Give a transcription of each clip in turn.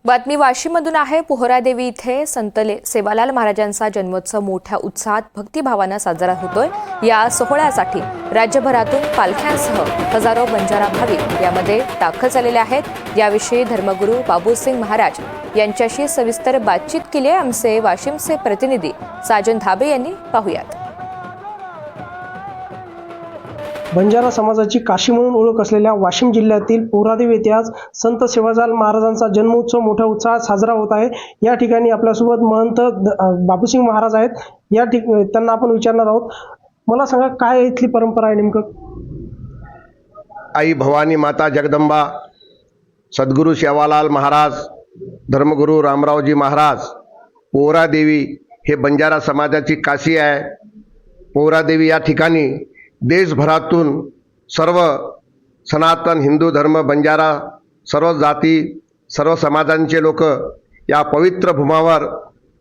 बातमी वाशीमधून आहे। पोहरादेवी इथे संत सेवालाल महाराजांचा जन्मोत्सव मोठ्या उत्साहात भक्तिभावाने साजरा होतोय। या सोहळ्यासाठी राज्यभरातून पालख्यांसह हजारो बंजारा भाविक यामध्ये दाखल झालेले आहेत। याविषयी धर्मगुरू बाबूसिंग महाराज यांच्याशी सविस्तर बातचीत केली आहे। आमचे वाशिमचे प्रतिनिधी साजन धाबे यांनी पाहुयात। बंजारा समाजाची काशी म्हणून ओळख असलेल्या वाशिम जिल्ह्यातील पोहरादेवी येथे आज संत सेवालाल महाराजांचा जन्मोत्सव मोठ्या उत्साहात साजरा होत आहे। या ठिकाणी आपल्यासोबत महंत बाबूसिंग महाराज आहेत। त्यांना आपण विचारणार आहोत। मला सांगा, काय इथली परंपरा आहे नेमकं? आई भवानी माता जगदंबा, सद्गुरू सेवालाल महाराज, धर्मगुरू रामरावजी महाराज, पोहरादेवी हे बंजारा समाजाची काशी आहे। पोहरादेवी या ठिकाणी देशभरातून सर्व सनातन हिंदू धर्म, बंजारा, सर्व जाती, सर्व समाजांचे लोक या पवित्र भूमावर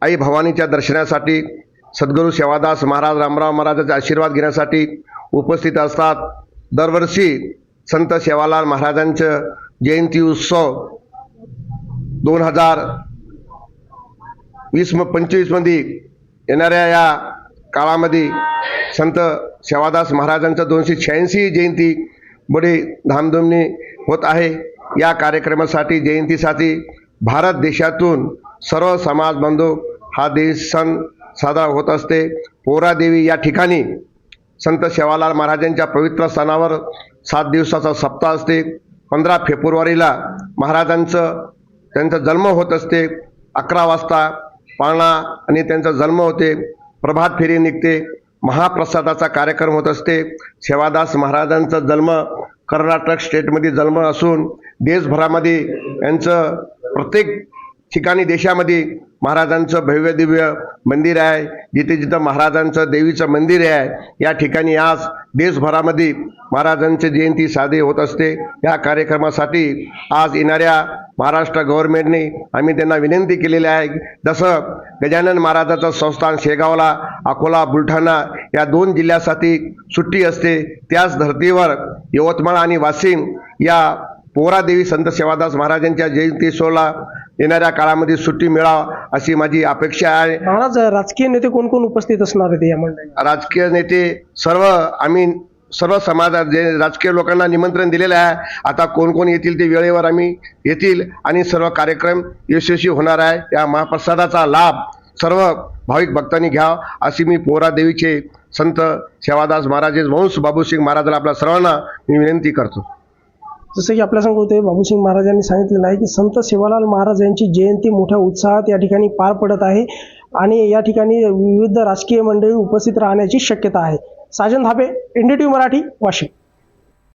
आई भवानीच्या दर्शनासाठी, सद्गुरू सेवादास महाराज, रामराव महाराजांचा आशीर्वाद घेण्यासाठी उपस्थित असतात। दरवर्षी संत सेवालाल महाराजांचे जयंती उत्सव 2025 मध्ये येणाऱ्या या काळामध्ये संत सेवादास महाराजांचा 286 जयंती बड़ी धामधूमने होत आहे। या कार्यक्रमासाठी, जयंतीसाठी भारत देशातून सर्व समाज बांधव हा देश सण साजरा होत असते। पोहरादेवी या ठिकाणी संत सेवालाल महाराजांच्या पवित्र सणावर 7 दिवसाचा सप्ताह असते। 15 फेब्रुवारीला त्यांचा जन्म होत असते। 11 वाजता पाळणा आणि त्यांचा जन्म होते। प्रभात फेरी निघते। महाप्रसादाचा कार्यक्रम होत असते। सेवादास महाराजांचा जन्म कर्नाटक स्टेटमध्ये जन्म असून देशभरामध्ये यांचं प्रत्येक ठिकाणी देशामध्ये महाराजांचं भव्य दिव्य मंदिर आहे। जिथे जिथं महाराजांचं देवीचं मंदिर आहे, या ठिकाणी आज देशभरामध्ये महाराजांची जयंती साजरी होत असते। या कार्यक्रमासाठी आज येणाऱ्या महाराष्ट्र गव्हर्नमेंटने आम्ही त्यांना विनंती केलेली आहे, जसं गजानन महाराजाचं संस्थान शेगावला, अकोला, बुलढाणा या 2 जिल्ह्यासाठी सुट्टी असते, त्याच धर्तीवर यवतमाळ आणि वाशिम या पोहरादेवी संत सेवादास महाराजांच्या जयंती सोहळा येणाऱ्या काळामध्ये सुट्टी मिळावा अशी माझी अपेक्षा आहे। महाराज, राजकीय नेते कोण कोण उपस्थित असणार आहेत या मंडळात? राजकीय नेते सर्व समाजात जे राजकीय लोकांना निमंत्रण दिलेलं आहे। आता कोण कोण येतील ते वेळेवर आम्ही येतील आणि सर्व कार्यक्रम यशस्वी होणार आहे। या महाप्रसादाचा लाभ सर्व भाविक भक्तांनी घ्यावा अशी मी पोहरादेवीचे संत सेवादास महाराज वंश बाबूसिंग महाराजाला आपल्या सर्वांना मी विनंती करतो। जसं की आपल्या सांगत होते, बाबूसिंग महाराजांनी सांगितलेलं आहे की संत सेवालाल महाराज यांची जयंती मोठ्या उत्साहात या ठिकाणी पार पडत आहे आणि या ठिकाणी विविध राजकीय मंडळी उपस्थित राहण्याची शक्यता आहे। साजन धाबे, NDTV मराठी, वाशिम।